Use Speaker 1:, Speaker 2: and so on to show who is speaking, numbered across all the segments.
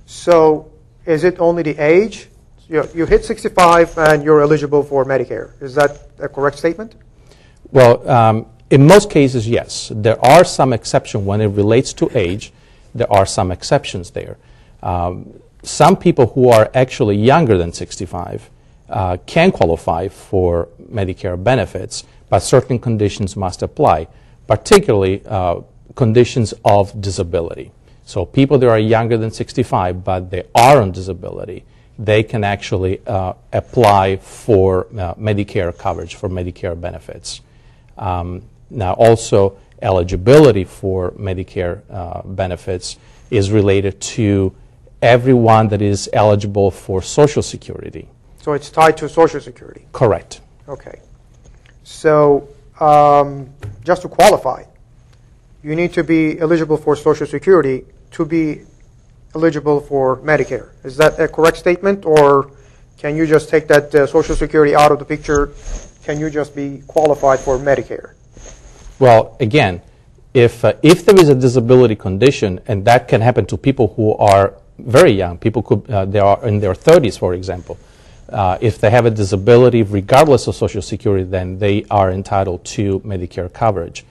Speaker 1: So is it only the age? You hit 65 and you're eligible for Medicare. Is that a correct statement?
Speaker 2: Well, in most cases, yes. There are some exceptions when it relates to age. There are some exceptions there. Some people who are actually younger than 65 can qualify for Medicare benefits, but certain conditions must apply, particularly conditions of disability. So people that are younger than 65, but they are on disability, they can actually apply for Medicare coverage, for Medicare benefits. Now also, eligibility for Medicare benefits is related to everyone that is eligible for Social Security.
Speaker 1: So it's tied to Social Security?
Speaker 2: Correct.
Speaker 1: Okay. So just to qualify, you need to be eligible for Social Security to be eligible for Medicare. Is that a correct statement, or can you just take that Social Security out of the picture? Can you just be qualified for Medicare?
Speaker 2: Well, again, if there is a disability condition, and that can happen to people who are very young, people could they are in their 30s, for example. If they have a disability, regardless of Social Security, then they are entitled to Medicare coverage.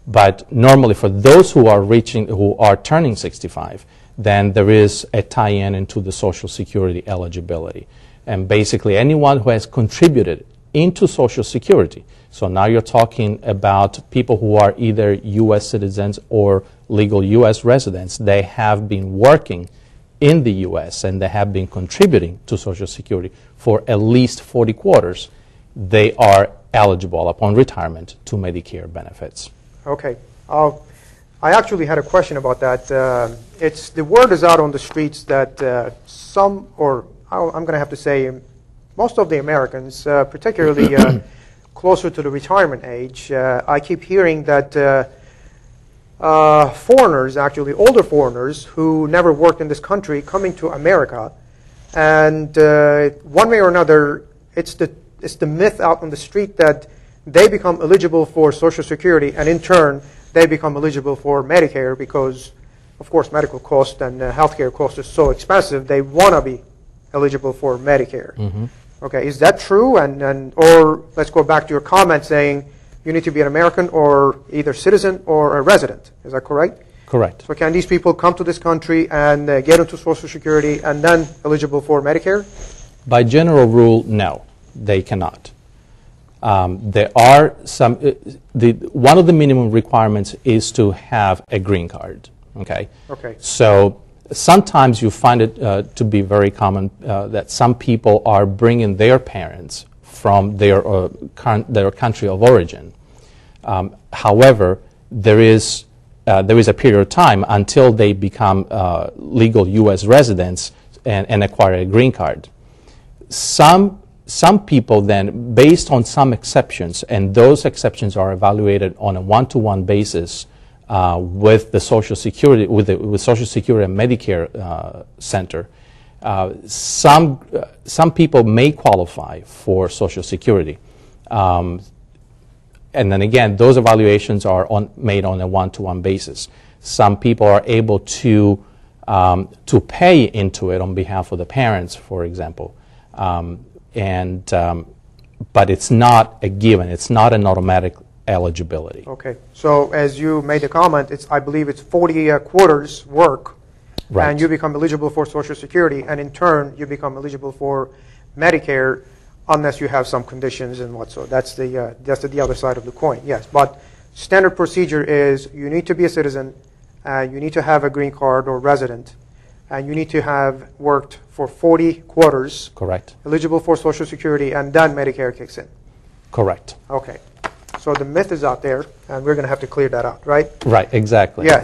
Speaker 2: But normally, for those who are turning 65, then there is a tie-in into the Social Security eligibility. And basically, anyone who has contributed into Social Security, so now you're talking about people who are either U.S. citizens or legal U.S. residents, they have been working in the U.S. and they have been contributing to Social Security for at least 40 quarters, they are eligible upon retirement to Medicare benefits.
Speaker 1: Okay. I actually had a question about that. The word is out on the streets that I'm going to have to say most of the Americans, particularly closer to the retirement age, I keep hearing that foreigners, actually older foreigners who never worked in this country, coming to America, and one way or another, it's the myth out on the street that they become eligible for Social Security, and in turn, they become eligible for Medicare because, of course, medical cost and healthcare cost is so expensive, they want to be eligible for Medicare. Mm-hmm. Okay, is that true? Or let's go back to your comment saying you need to be an American or either citizen or a resident. Is that correct?
Speaker 2: Correct.
Speaker 1: So can these people come to this country and get into Social Security and then eligible for Medicare?
Speaker 2: By general rule, no, they cannot. There are some. One of the minimum requirements is to have a green card. Okay.
Speaker 1: Okay.
Speaker 2: So sometimes you find it to be very common that some people are bringing their parents from their country of origin. However, there is a period of time until they become legal U.S. residents and acquire a green card. Some people then, based on some exceptions, and those exceptions are evaluated on a one-to-one basis with the Social Security, with Social Security and Medicare Center. Some people may qualify for Social Security, and then again, those evaluations are made on a one-to-one basis. Some people are able to pay into it on behalf of the parents, for example. But it's not a given. It's not an automatic eligibility.
Speaker 1: Okay. So as you made the comment, I believe it's 40 quarters work, right, and you become eligible for Social Security, and in turn you become eligible for Medicare, unless you have some conditions and what. So that's the other side of the coin. Yes, but standard procedure is you need to be a citizen, you need to have a green card or resident, and you need to have worked for 40 quarters.
Speaker 2: Correct.
Speaker 1: Eligible for Social Security, and then Medicare kicks in.
Speaker 2: Correct.
Speaker 1: Okay. So the myth is out there, and we're going to have to clear that out, right?
Speaker 2: Right, exactly.
Speaker 1: Yes.